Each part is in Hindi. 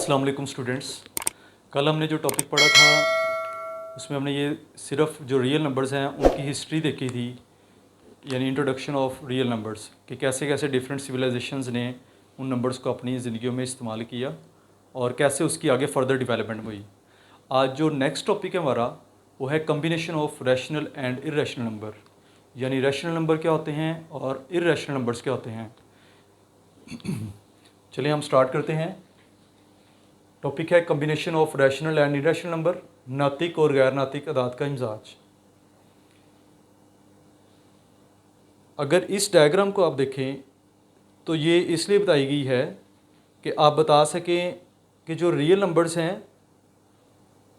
अस्सलाम वालेकुम स्टूडेंट्स। कल हमने जो टॉपिक पढ़ा था उसमें हमने ये सिर्फ जो रियल नंबर्स हैं उनकी हिस्ट्री देखी थी, यानी इंट्रोडक्शन ऑफ रियल नंबर्स कि कैसे कैसे डिफरेंट सिविलाइजेशंस ने उन नंबर्स को अपनी ज़िंदगियों में इस्तेमाल किया और कैसे उसकी आगे फर्दर डेवलपमेंट हुई। आज जो नेक्स्ट टॉपिक है हमारा वो है combination of rational and irrational number, यानी रैशनल नंबर क्या होते हैं और इर्रेशनल नंबर्स क्या होते हैं। चलिए हम स्टार्ट करते हैं। टॉपिक है combination of rational and irrational number, नातिक और गैर नातिक अदाद का इमजाज। अगर इस डायग्राम को आप देखें तो ये इसलिए बताई गई है कि आप बता सकें कि जो रियल नंबर्स हैं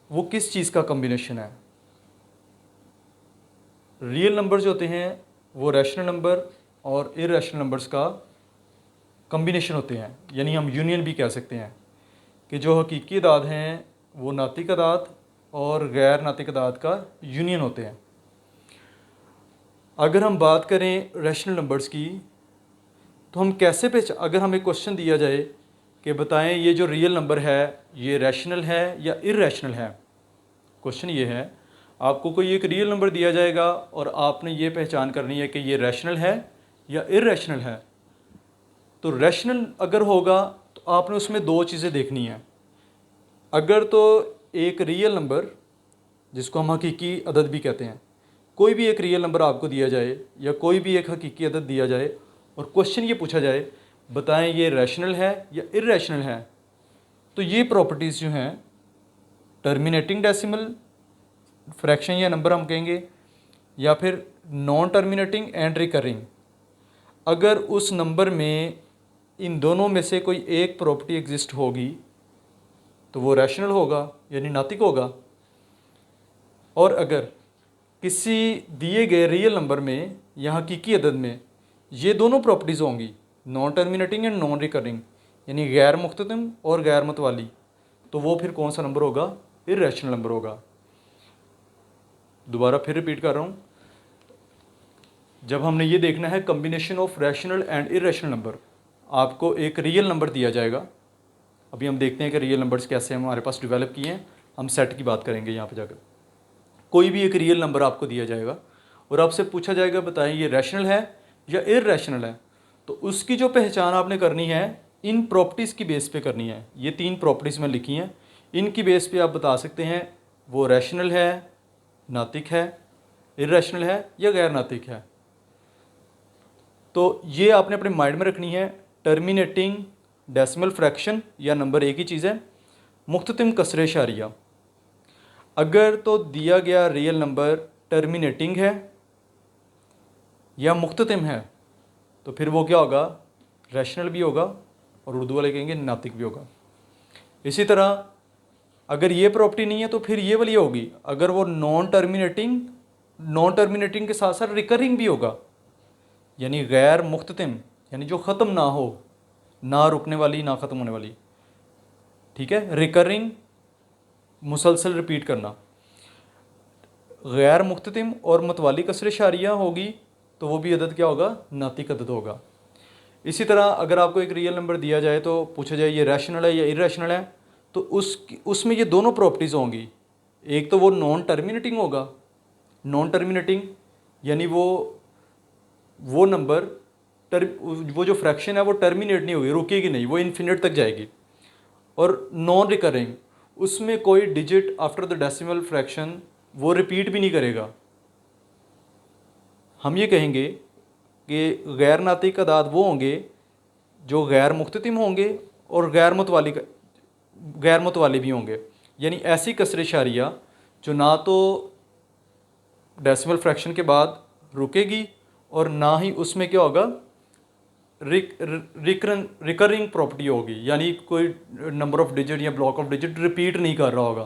वो किस चीज़ का कम्बिनेशन है। रियल नंबर्स जो होते हैं वो रैशनल नंबर और इरेशनल नंबर्स का कम्बिनेशन होते हैं, यानी हम यूनियन भी कह सकते हैं कि जो हकीकी अदाद हैं वो नातिक अदाद और गैर नातिक अदाद का यूनियन होते हैं। अगर हम बात करें रैशनल नंबर्स की तो हम कैसे अगर हमें क्वेश्चन दिया जाए कि बताएं ये जो रियल नंबर है ये रैशनल है या इर्रेशनल है। क्वेश्चन ये है, आपको कोई एक रियल नंबर दिया जाएगा और आपने ये पहचान करनी है कि ये रैशनल है या इर्रेशनल है। तो रैशनल अगर होगा तो आपने उसमें दो चीज़ें देखनी हैं। अगर तो एक रियल नंबर जिसको हम हकीकी अदद भी कहते हैं, कोई भी एक रियल नंबर आपको दिया जाए या कोई भी एक हकीकी अदद दिया जाए और क्वेश्चन ये पूछा जाए बताएं ये रैशनल है या इर्रेशनल है, तो ये प्रॉपर्टीज़ जो हैं टर्मिनेटिंग डेसिमल फ्रैक्शन या नंबर हम कहेंगे या फिर नॉन टर्मिनेटिंग एंड रिकरिंग, अगर उस नंबर में इन दोनों में से कोई एक प्रॉपर्टी एग्जिस्ट होगी तो वो रैशनल होगा यानी नातिक होगा। और अगर किसी दिए गए रियल नंबर में या हकीकी अदद में ये दोनों प्रॉपर्टीज़ होंगी, non terminating and non recurring, यानी गैर मुख्ततिम और गैर मतवाली, तो वो फिर कौन सा नंबर होगा? इर्रेशनल नंबर होगा। दोबारा फिर रिपीट कर रहा हूँ, जब हमने ये देखना है combination of rational and irrational number, आपको एक रियल नंबर दिया जाएगा। अभी हम देखते हैं कि रियल नंबर्स कैसे हमारे पास डेवलप किए हैं, हम सेट की बात करेंगे यहाँ पे जाकर। कोई भी एक रियल नंबर आपको दिया जाएगा और आपसे पूछा जाएगा बताएं ये रैशनल है या इर्रेशनल है, तो उसकी जो पहचान आपने करनी है इन प्रॉपर्टीज़ की बेस पे करनी है। ये तीन प्रॉपर्टीज़ में लिखी हैं, इनकी बेस पे आप बता सकते हैं वो रैशनल है, नातिक है, इर्रेशनल है या गैर नातिक है। तो ये आपने अपने माइंड में रखनी है। टर्मिनेटिंग डेसिमल फ्रैक्शन या नंबर एक ही चीज़ है, मुख्ततिम कसरे इशारिया। अगर तो दिया गया रियल नंबर टर्मिनेटिंग है या मुख्ततिम है तो फिर वो क्या होगा? रैशनल भी होगा और उर्दू वाले कहेंगे नातिक भी होगा। इसी तरह अगर ये प्रॉपर्टी नहीं है तो फिर ये वाली होगी, अगर वो नॉन टर्मिनेटिंग के साथ साथ रिकरिंग भी होगा, यानी गैर मुख्ततिम, यानी जो ख़त्म ना हो, ना रुकने वाली ना ख़त्म होने वाली। ठीक है, रिकरिंग मुसलसल रिपीट करना। गैर मुख्ततिम और मतवाली कसर इशारिया होगी तो वो भी अदद क्या होगा? नातिक अदद होगा। इसी तरह अगर आपको एक रियल नंबर दिया जाए तो पूछा जाए ये रैशनल है या इर्रेशनल है, तो उसमें ये दोनों प्रॉपर्टीज़ होंगी। एक तो वो नॉन टर्मिनेटिंग होगा, नॉन टर्मिनेटिंग यानी वो नंबर वो जो फ्रैक्शन है वो टर्मिनेट नहीं होगी, रुकेगी नहीं, वो इन्फिनिट तक जाएगी। और नॉन रिकरिंग, उसमें कोई digit after the decimal fraction वो रिपीट भी नहीं करेगा। हम ये कहेंगे कि गैर नातिक अदाद वो होंगे जो गैर मुख्ततिम होंगे और गैर मुतवाली भी होंगे, यानी ऐसी कसर इशारिया जो ना तो डेसिमल फ्रैक्शन के बाद रुकेगी और ना ही उसमें क्या होगा? रिकरिंग प्रॉपर्टी होगी, यानी कोई नंबर ऑफ डिजिट या ब्लॉक ऑफ डिजिट रिपीट नहीं कर रहा होगा।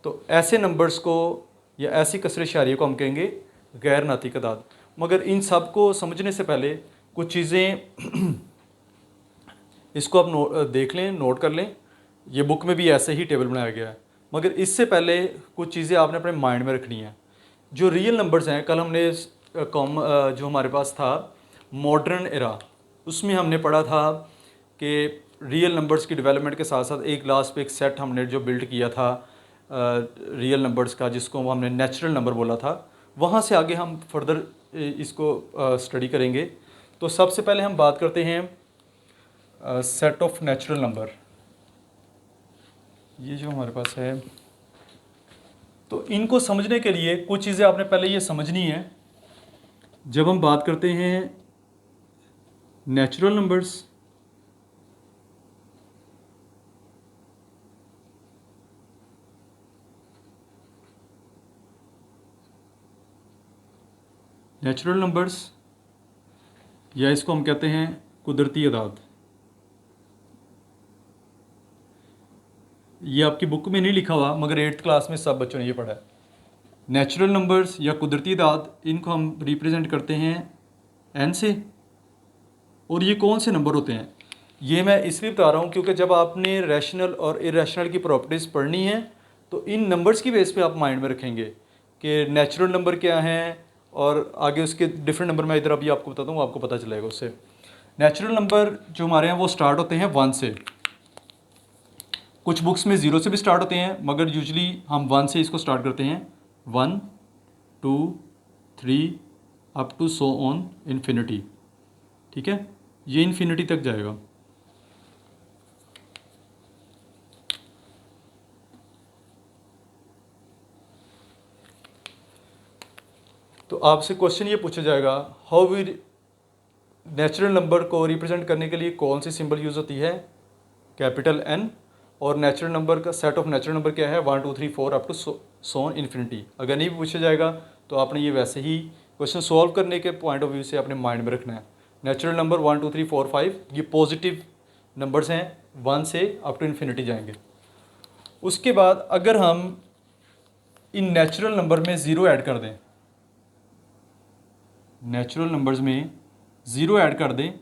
तो ऐसे नंबर्स को या ऐसी कसर इशारिया को हम कहेंगे गैर नातिक अदाद। मगर इन सब को समझने से पहले कुछ चीज़ें इसको आप देख लें, नोट कर लें। ये बुक में भी ऐसे ही टेबल बनाया गया है, मगर इससे पहले कुछ चीज़ें आपने अपने माइंड में रखनी है। जो रियल नंबर्स हैं, कल हमने जो हमारे पास था मॉडर्न एरा, उसमें हमने पढ़ा था कि रियल नंबर्स की डेवलपमेंट के साथ साथ एक लास्ट पे एक सेट हमने जो बिल्ड किया था रियल नंबर्स का, जिसको हमने नेचुरल नंबर बोला था, वहाँ से आगे हम फर्दर इसको स्टडी करेंगे। तो सबसे पहले हम बात करते हैं सेट ऑफ नेचुरल नंबर। ये जो हमारे पास है, तो इनको समझने के लिए कुछ चीज़ें आपने पहले ये समझनी है। जब हम बात करते हैं नेचुरल नंबर्स, नेचुरल नंबर्स या इसको हम कहते हैं कुदरती अदाद, ये आपकी बुक में नहीं लिखा हुआ मगर 8th क्लास में सब बच्चों ने ये पढ़ा है। नेचुरल नंबर्स या कुदरती अदाद, इनको हम रिप्रेजेंट करते हैं n से। और ये कौन से नंबर होते हैं, ये मैं इसलिए बता रहा हूँ क्योंकि जब आपने रैशनल और इरेशनल की प्रॉपर्टीज़ पढ़नी है तो इन नंबर्स की बेस पे आप माइंड में रखेंगे कि नेचुरल नंबर क्या हैं, और आगे उसके डिफरेंट नंबर मैं इधर अभी आपको बताता हूँ, आपको पता चलेगा उससे। नेचुरल नंबर जो हमारे हैं वो स्टार्ट होते हैं 1 से। कुछ बुक्स में 0 से भी स्टार्ट होते हैं मगर यूजली हम 1 से इसको स्टार्ट करते हैं। 1 2 3 up to so on infinity. ठीक है, ये इन्फिनिटी तक जाएगा। तो आपसे क्वेश्चन ये पूछा जाएगा, हाउ वी नेचुरल नंबर को रिप्रेजेंट करने के लिए कौन सी सिंबल यूज़ होती है, कैपिटल N। और नेचुरल नंबर का सेट ऑफ नेचुरल नंबर क्या है, 1 2 3 4 up to so on infinity. अगर नहीं पूछा जाएगा तो आपने ये वैसे ही क्वेश्चन सॉल्व करने के पॉइंट ऑफ व्यू से अपने माइंड में रखना है। नेचुरल नंबर 1 2 3 4 5 ये पॉजिटिव नंबर्स हैं, 1 से अप टू इन्फिनिटी जाएंगे। उसके बाद अगर हम इन नेचुरल नंबर में ज़ीरो ऐड कर दें, नेचुरल नंबर्स में ज़ीरो ऐड कर दें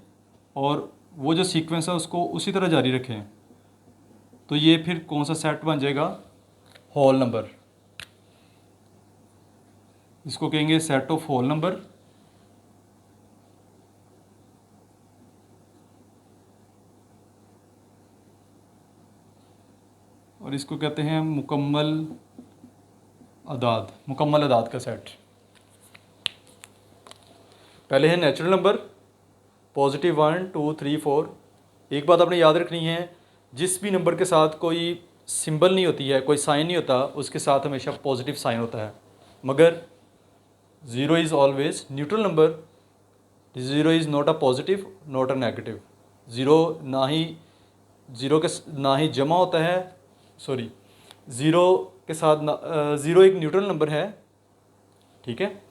और वो जो सीक्वेंस है उसको उसी तरह जारी रखें, तो ये फिर कौन सा सेट बन जाएगा, होल नंबर। इसको कहेंगे सेट ऑफ होल नंबर। और इसको कहते हैं मुकम्मल अदाद, मुकम्मल अदाद का सेट। पहले है नेचुरल नंबर पॉजिटिव 1 2 3 4। एक बात आपने याद रखनी है, जिस भी नंबर के साथ कोई सिंबल नहीं होती है, कोई साइन नहीं होता, उसके साथ हमेशा पॉजिटिव साइन होता है। मगर zero is always neutral number, zero is not a positive not a negative. Zero ना ही जमा होता है, सॉरी, ज़ीरो के साथ ज़ीरो एक न्यूट्रल नंबर है, ठीक है,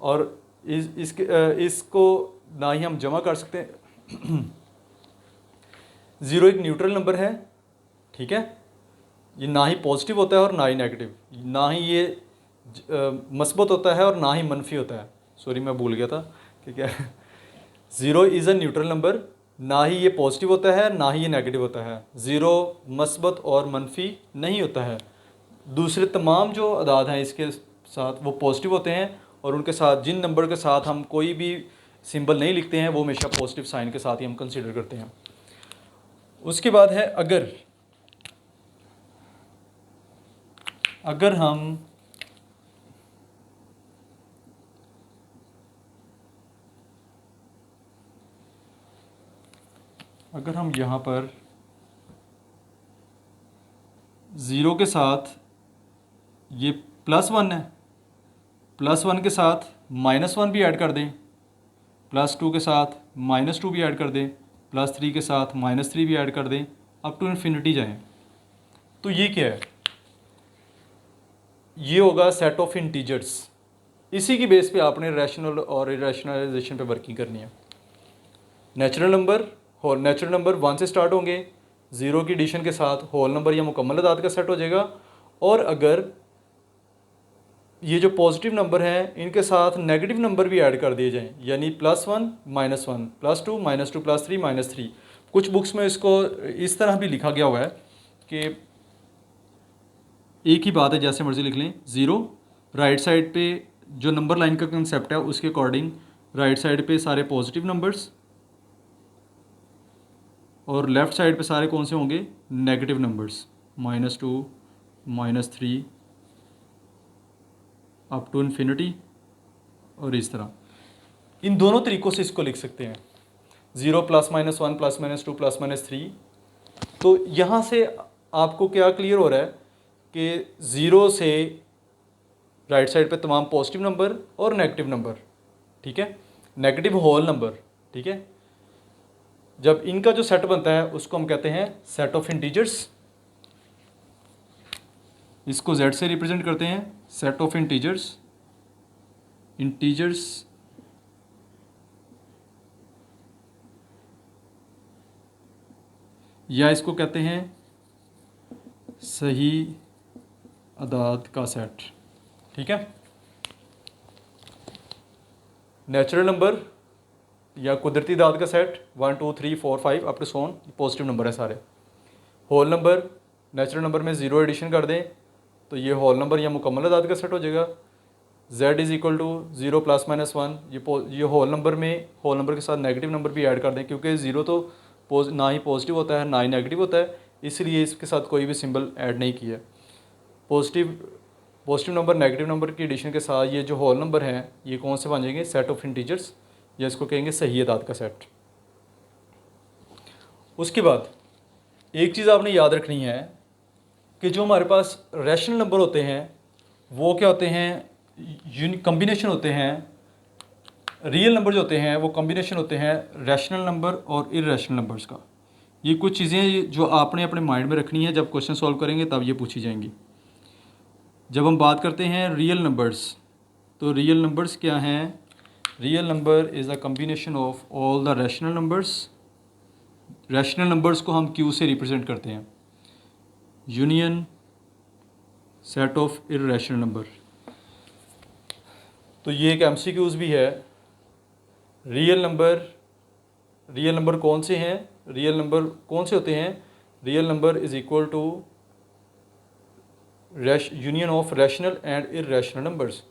और इसको ना ही हम जमा कर सकते हैं। ज़ीरो एक न्यूट्रल नंबर है, ठीक है, ये ना ही पॉजिटिव होता है और ना ही नेगेटिव, ना ही ये मस्बत होता है और ना ही मनफी होता है। सॉरी मैं भूल गया था, ठीक है। Zero is a neutral number, ना ही ये पॉजिटिव होता है ना ही ये नेगेटिव होता है। ज़ीरो मस्बत और मनफी नहीं होता है। दूसरे तमाम जो अदाद हैं इसके साथ वो पॉजिटिव होते हैं, और उनके साथ जिन नंबर के साथ हम कोई भी सिंबल नहीं लिखते हैं वो हमेशा पॉजिटिव साइन के साथ ही हम कंसीडर करते हैं। उसके बाद है अगर हम यहाँ पर ज़ीरो के साथ ये +1 है, +1 के साथ -1 भी ऐड कर दें, +2 के साथ -2 भी ऐड कर दें, +3 के साथ -3 भी ऐड कर दें, अप टू इन्फिनिटी जाएं, तो ये क्या है, ये होगा सेट ऑफ इंटीजर्स। इसी की बेस पे आपने रैशनल और इरेशनलाइजेशन पे वर्किंग करनी है। नेचुरल नंबर 1 से स्टार्ट होंगे, ज़ीरो की एडिशन के साथ होल नंबर या मुकम्मल अदाद का सेट हो जाएगा। और अगर ये जो पॉजिटिव नंबर हैं इनके साथ नेगेटिव नंबर भी ऐड कर दिए जाएं, यानी +1 -1 +2 -2 +3 -3। कुछ बुक्स में इसको इस तरह भी लिखा गया हुआ है कि एक ही बात है, जैसे मर्जी लिख लें। ज़ीरो राइट साइड पे जो नंबर लाइन का कंसेप्ट है उसके अकॉर्डिंग राइट साइड पे सारे पॉजिटिव नंबर्स, और लेफ़्ट साइड पे सारे कौन से होंगे, negative numbers, -2, -3 up to infinity, और इस तरह। इन दोनों तरीक़ों से इसको लिख सकते हैं, 0 +, -1 +, -2 +, -3। तो यहाँ से आपको क्या क्लियर हो रहा है कि 0 से राइट साइड पे तमाम पॉजिटिव नंबर और नेगेटिव नंबर, ठीक है, नेगेटिव होल नंबर, ठीक है। जब इनका जो सेट बनता है उसको हम कहते हैं सेट ऑफ इंटीजर्स। इसको z से रिप्रेजेंट करते हैं, सेट ऑफ इंटीजर्स, या इसको कहते हैं सही अदाद का सेट, ठीक है। नेचुरल नंबर या कुदरती अदाद का set 1 2 3 4 5 up to so on positive number है सारे। होल नंबर, नेचुरल नंबर में 0 एडिशन कर दें तो ये होल नंबर या मुकम्मल अदाद का सेट हो जाएगा। z इज़ इक्वल टू 0 + -1, ये होल नंबर में होल नंबर के साथ नेगेटिव नंबर भी ऐड कर दें, क्योंकि 0 तो ना ही पॉजिटिव होता है ना ही नेगेटिव होता है, इसलिए इसके साथ कोई भी सिंबल ऐड नहीं किया। पॉजिटिव नंबर नेगेटिव नंबर की एडिशन के साथ ये जो होल नंबर हैं ये कौन से बन जाएंगे, सेट ऑफ इंटीजर्स, या इसको कहेंगे सही अदाद का सेट। उसके बाद एक चीज़ आपने याद रखनी है कि जो हमारे पास रैशनल नंबर होते हैं वो क्या होते हैं, कम्बिनेशन होते हैं। रियल नंबर जो होते हैं वो कम्बिनेशन होते हैं रैशनल नंबर और इररेशनल नंबर्स का। ये कुछ चीज़ें जो आपने अपने माइंड में रखनी है, जब क्वेश्चन सॉल्व करेंगे तब ये पूछी जाएंगी। जब हम बात करते हैं रियल नंबर्स, तो रियल नंबर्स क्या हैं, real number is a combination of all the rational numbers. Rational numbers को हम Q से रिप्रेजेंट करते हैं, union set of irrational number. तो ये एक MCQs भी है। रियल नंबर कौन से हैं, रियल नंबर कौन से होते हैं, real number is equal to union of rational and irrational numbers.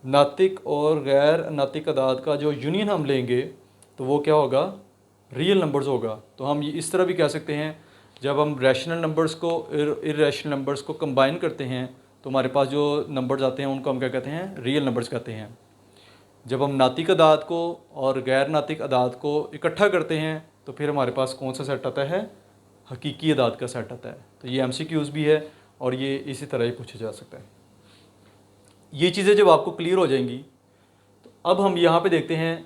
नातिक और गैर नातिक अदाद का जो यूनियन हम लेंगे तो वो क्या होगा, रियल नंबर्स होगा। तो हम ये इस तरह भी कह सकते हैं, जब हम रैशनल नंबर्स को इररेशनल नंबर्स को कंबाइन करते हैं तो हमारे पास जो नंबर्स आते हैं उनको हम क्या कहते हैं, रियल नंबर्स कहते हैं। जब हम नातिक अदाद को और गैर नातिक अदाद को इकट्ठा करते हैं तो फिर हमारे पास कौन सा सेट आता है, हकीकी अदाद का सेट आता है। तो ये MCQs भी है और ये इसी तरह ही पूछा जा सकता है। ये चीज़ें जब आपको क्लियर हो जाएंगी तो अब हम यहाँ पे देखते हैं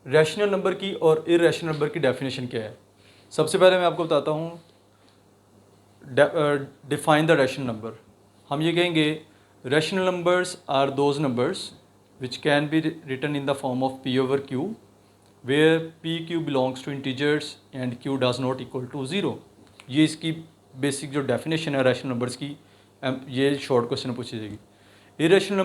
रैशनल नंबर की और इररेशनल नंबर की डेफिनेशन क्या है। सबसे पहले मैं आपको बताता हूँ डिफाइन द रैशनल नंबर। हम ये कहेंगे rational numbers are those numbers which can be written in the form of P/Q where PQ belongs to integers and Q does not equal to 0। ये इसकी बेसिक जो डेफिनेशन है रैशनल नंबर्स की, ये शॉर्ट क्वेश्चन पूछी जाएगी। Irrational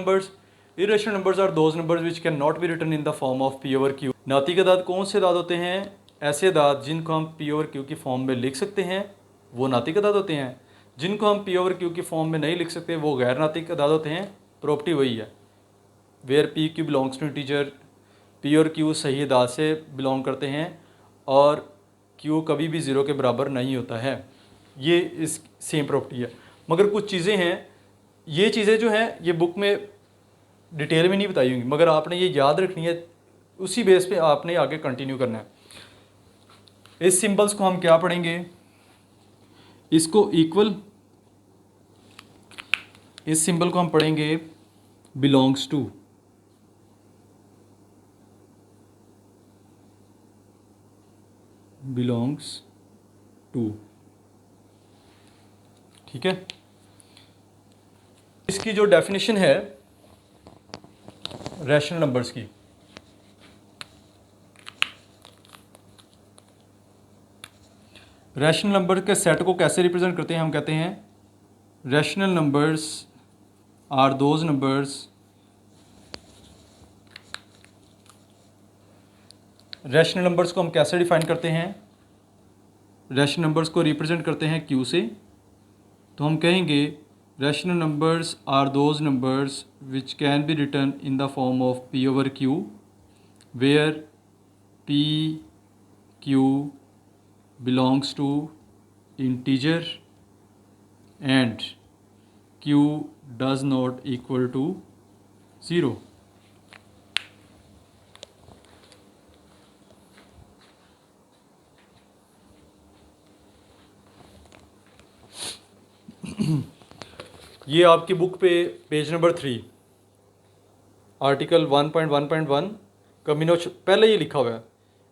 numbers are those numbers which can not be written in the form of P/Q। नातिक अदाद कौन से अदाद होते हैं, ऐसे अदाद जिनको हम P/Q की फॉर्म में लिख सकते हैं वो नातिक अदाद होते हैं, जिनको हम P/Q की फॉर्म में नहीं लिख सकते वो गैर नातिक अदाद होते हैं। प्रॉपर्टी वही है, where PQ belongs to integer, P और Q सही अदाद से बिलोंग करते हैं और Q कभी भी 0 के बराबर नहीं होता है। ये इस सेम प्रॉपर्टी है। मगर कुछ चीज़ें हैं, ये चीज़ें जो हैं ये बुक में डिटेल में नहीं बताई होंगी, मगर आपने ये याद रखनी है, उसी बेस पे आपने आगे कंटिन्यू करना है। इस सिंबल्स को हम क्या पढ़ेंगे, इसको इक्वल, इस सिंबल को हम पढ़ेंगे बिलोंग्स टू, ठीक है। इसकी जो डेफिनेशन है रैशनल नंबर्स की, रैशनल नंबर के सेट को कैसे रिप्रेजेंट करते हैं, हम कहते हैं rational numbers are those numbers, rational numbers को हम कैसे डिफाइन करते हैं, रैशनल नंबर्स को रिप्रेजेंट करते हैं Q से। तो हम कहेंगे rational numbers are those numbers which can be written in the form of P/Q where PQ belongs to integer and q does not equal to 0। ये आपकी बुक पे पेज नंबर 3 आर्टिकल 1.1.1 कम्बिनेशन पहले ये लिखा हुआ है।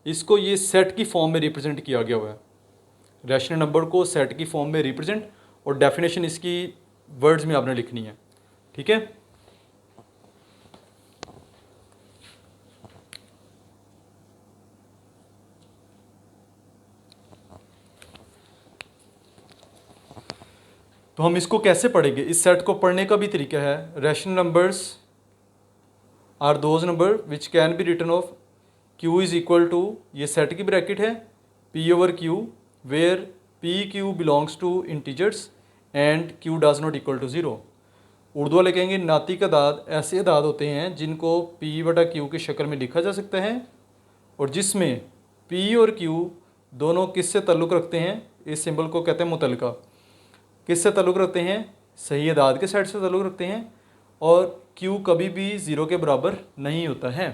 इसको ये सेट की फॉर्म में रिप्रेजेंट किया गया हुआ है, रैशनल नंबर को सेट की फॉर्म में रिप्रेजेंट, और डेफिनेशन इसकी वर्ड्स में आपने लिखनी है। ठीक है, तो हम इसको कैसे पढ़ेंगे? इस सेट को पढ़ने का भी तरीका है। Rational numbers are those number which can be written of q is equal to, ये सेट की ब्रैकेट है, p over q where p q belongs to integers and q does not equal to 0। Urdu वाले कहेंगे नातिक अदाद ऐसे अदाद होते हैं जिनको p बटा q की शक्ल में लिखा जा सकता है और जिसमें p और q दोनों किससे ताल्लुक़ रखते हैं? इस सिंबल को कहते हैं मुतलका। किससे ताल्लुक़ रखते हैं? सही अदाद के सेट से ताल्लुक़ रखते हैं, और q कभी भी 0 के बराबर नहीं होता है।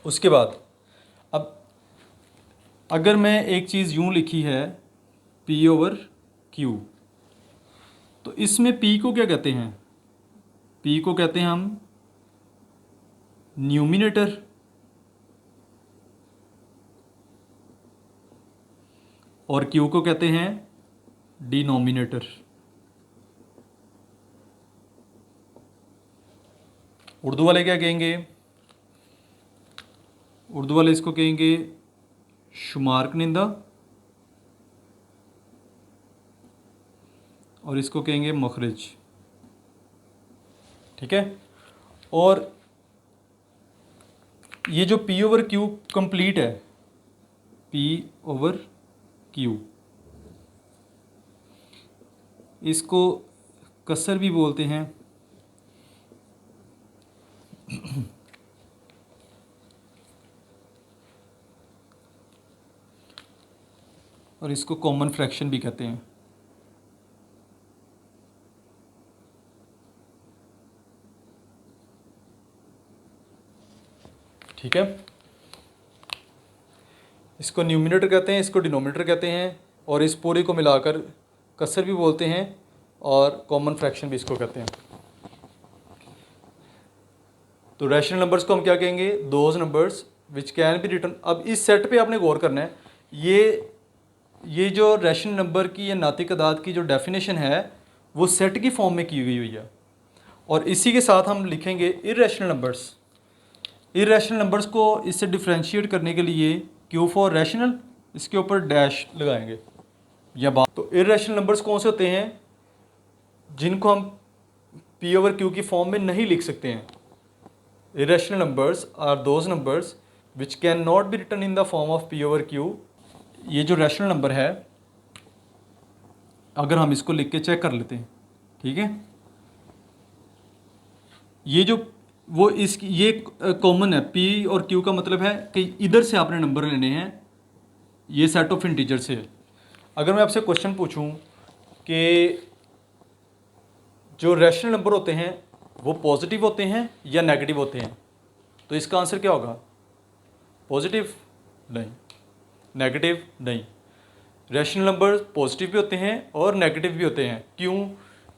उसके बाद अब अगर मैं एक चीज़ यूँ लिखी है p ओवर q, तो इसमें p को क्या कहते हैं? p को कहते हैं हम न्यूमिनेटर, और q को कहते हैं डिनोमिनेटर। उर्दू वाले क्या कहेंगे? उर्दू वाले इसको कहेंगे शुमार कनिंदा, और इसको कहेंगे मखरज। ठीक है, और ये जो p ओवर q कंप्लीट है, p ओवर q, इसको कसर भी बोलते हैं, और इसको कॉमन फ्रैक्शन भी कहते हैं। ठीक है, इसको न्यूमिनेटर कहते हैं, इसको डिनोमिनेटर कहते हैं, और इस पूरे को मिलाकर कसर भी बोलते हैं और कॉमन फ्रैक्शन भी इसको कहते हैं। तो रैशनल नंबर्स को हम क्या कहेंगे? Those numbers which can be written. अब इस सेट पे आपने गौर करना है, ये जो रैशनल नंबर की या नातिक अदाद की जो डेफिनेशन है वो सेट की फॉर्म में की गई हुई है, और इसी के साथ हम लिखेंगे इर्रेशनल नंबर्स। इर्रेशनल नंबर्स को इससे डिफ्रेंशिएट करने के लिए क्यू फॉर रैशनल, इसके ऊपर डैश लगाएंगे या बात। तो इर्रेशनल नंबर्स कौन से होते हैं? जिनको हम p ओवर q की फॉर्म में नहीं लिख सकते हैं। Irrational numbers are those numbers which can not be written in the form of p over q। ये जो रैशनल नंबर है, अगर हम इसको लिख के चेक कर लेते हैं, ठीक है, ये जो वो इसकी ये कॉमन है, p और q का मतलब है कि इधर से आपने नंबर लेने हैं, ये सेट ऑफ इंटीजर से है। अगर मैं आपसे क्वेश्चन पूछूं कि जो रैशनल नंबर होते हैं वो पॉजिटिव होते हैं या नेगेटिव होते हैं, तो इसका आंसर क्या होगा? पॉजिटिव नहीं, नेगेटिव नहीं। रैशनल नंबर पॉजिटिव भी होते हैं और नेगेटिव भी होते हैं। क्यों?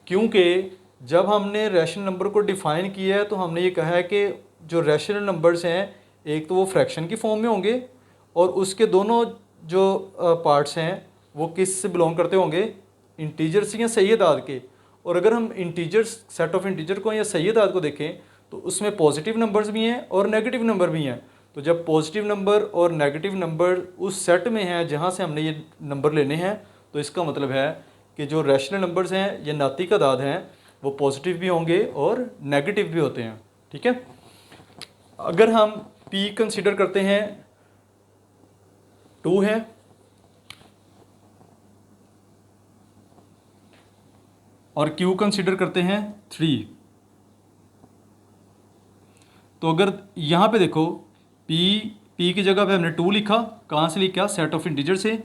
क्योंकि जब हमने रैशनल नंबर को डिफ़ाइन किया है तो हमने ये कहा है कि जो रैशनल नंबर्स हैं, एक तो वो फ्रैक्शन की फॉर्म में होंगे, और उसके दोनों जो पार्ट्स हैं वो किस से बिलोंग करते होंगे? इंटीजर्स या सही अदाद के। और अगर हम इंटीजर्स, सेट ऑफ इंटीजर को या सही अदाद को देखें तो उसमें पॉजिटिव नंबर्स भी हैं और नेगेटिव नंबर भी हैं। तो जब पॉजिटिव नंबर और नेगेटिव नंबर उस सेट में हैं जहाँ से हमने ये नंबर लेने हैं, तो इसका मतलब है कि जो रैशनल नंबर्स हैं या नातिक अदाद हैं वो पॉजिटिव भी होंगे और नेगेटिव भी होते हैं। ठीक है, अगर हम p कंसिडर करते हैं 2 है, और q कंसिडर करते हैं 3, तो अगर यहाँ पे देखो p पी की जगह पे हमने 2 लिखा, कहाँ से लिखा, सेट ऑफ इंटीजर से।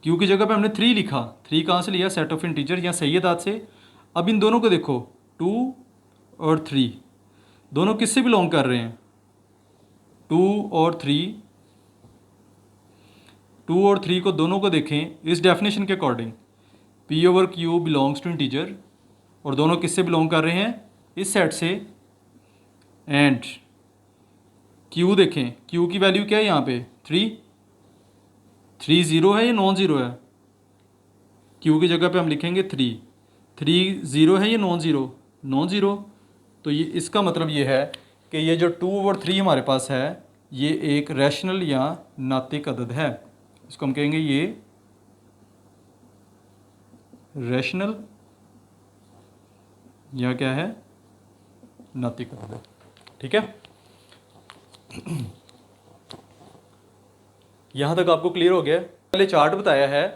क्यू की जगह पे हमने 3 लिखा, 3 कहाँ से लिया, सेट ऑफ इंटीजर या सैयदात से। अब इन दोनों को देखो, 2 और 3 दोनों किससे बिलोंग कर रहे हैं, 2 और 3, 2 और 3 को दोनों को देखें इस डेफिनेशन के according, P over Q belongs to integer, और दोनों किससे बिलोंग कर रहे हैं, इस सेट से। एंड क्यू देखें, क्यू की वैल्यू क्या है यहाँ पे, 3, 3 ज़ीरो है या नॉन ज़ीरो है, क्यू की जगह पे हम लिखेंगे 3, 3 ज़ीरो है या नॉन ज़ीरो, नॉन ज़ीरो। तो ये इसका मतलब ये है कि ये जो 2 और 3 हमारे पास है ये एक रैशनल या नातिक अदद है। इसको हम कहेंगे ये रैशनल या क्या है, नातिक अदद है। ठीक है, यहाँ तक आपको क्लियर हो गया। पहले चार्ट बताया है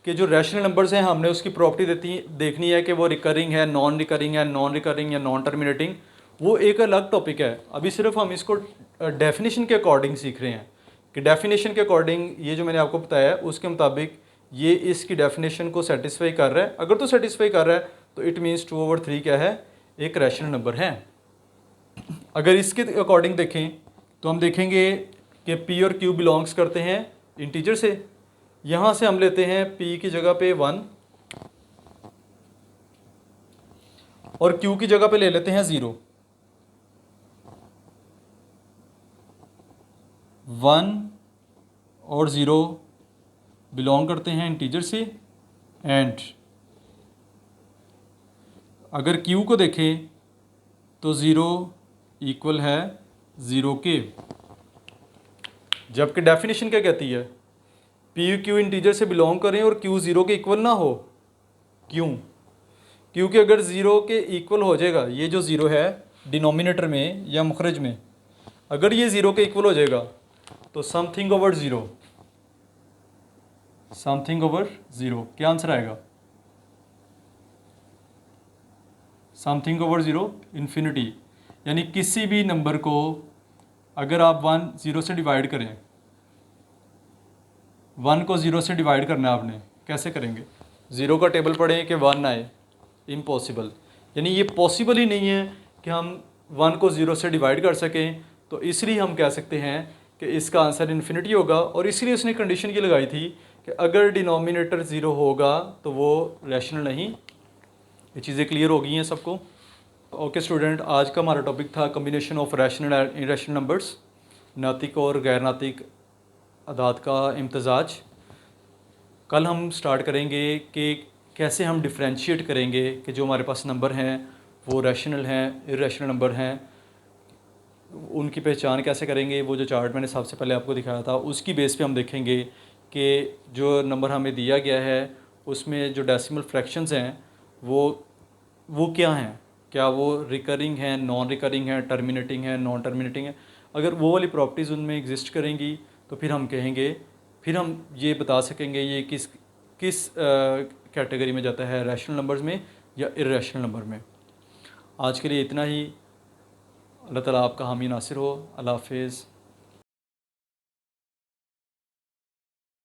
कि जो रैशनल नंबर्स हैं हमने उसकी प्रॉपर्टी देखनी है कि वो रिकरिंग है, नॉन रिकरिंग है, नॉन रिकरिंग या नॉन टर्मिनेटिंग, वो एक अलग टॉपिक है। अभी सिर्फ हम इसको डेफिनेशन के अकॉर्डिंग सीख रहे हैं कि डेफिनेशन के अकॉर्डिंग ये जो मैंने आपको बताया है उसके मुताबिक ये इसकी डेफिनेशन को सेटिस्फाई कर रहा है। अगर तो सेटिस्फाई कर रहा है तो इट मीन्स 2 ओवर 3 क्या है, एक रैशनल नंबर है। अगर इसके अकॉर्डिंग देखें तो हम देखेंगे कि पी और क्यू बिलोंग्स करते हैं इंटीजर से। यहाँ से हम लेते हैं पी की जगह पे 1 और क्यू की जगह पे ले लेते हैं 0। 1 और 0 बिलोंग करते हैं इंटीजर से। एंड अगर क्यू को देखें तो 0 इक्वल है 0 के, जबकि डेफिनेशन क्या कहती है, पी क्यू इंटीजर से बिलोंग करें और क्यू 0 के इक्वल ना हो। क्यों, क्योंकि अगर 0 के इक्वल हो जाएगा, ये जो 0 है डिनोमिनेटर में या मुखरज में, अगर ये 0 के इक्वल हो जाएगा तो समथिंग ओवर 0, समथिंग ओवर 0 क्या आंसर आएगा, समथिंग ओवर 0 इन्फिनिटी। यानी किसी भी नंबर को अगर आप 1 0 से डिवाइड करें, 1 को 0 से डिवाइड करना है आपने, कैसे करेंगे, 0 का टेबल पढ़ें कि 1 आए, इम्पॉसिबल। यानी ये पॉसिबल ही नहीं है कि हम 1 को 0 से डिवाइड कर सकें। तो इसलिए हम कह सकते हैं कि इसका आंसर इन्फिनिटी होगा। और इसलिए उसने कंडीशन ये लगाई थी कि अगर डिनोमिनेटर 0 होगा तो वो रैशनल नहीं। ये चीज़ें क्लियर हो गई हैं सबको। ओके स्टूडेंट, आज का हमारा टॉपिक था combination of rational and irrational numbers, नातिक और गैर नातिक अदाद का इम्तजाज। कल हम स्टार्ट करेंगे कि कैसे हम डिफ्रेंशिएट करेंगे कि जो हमारे पास नंबर हैं वो रैशनल हैं, इरैशनल नंबर हैं, उनकी पहचान कैसे करेंगे। वो जो चार्ट मैंने सबसे पहले आपको दिखाया था उसकी बेस पे हम देखेंगे कि जो नंबर हमें दिया गया है उसमें जो डेसिमल फ्रैक्शंस हैं वो क्या हैं, क्या वो रिकरिंग हैं, नॉन रिकरिंग हैं, टर्मिनेटिंग हैं, नॉन टर्मिनेटिंग हैं। अगर वो वाली प्रॉपर्टीज़ उनमें एग्जिस्ट करेंगी तो फिर हम कहेंगे, फिर हम ये बता सकेंगे ये किस किस कैटेगरी में जाता है, रैशनल नंबर्स में या इरैशनल नंबर में। आज के लिए इतना ही। अल्लाह ताला आपका हामी नासिर हो। अल्लाह हाफिज़।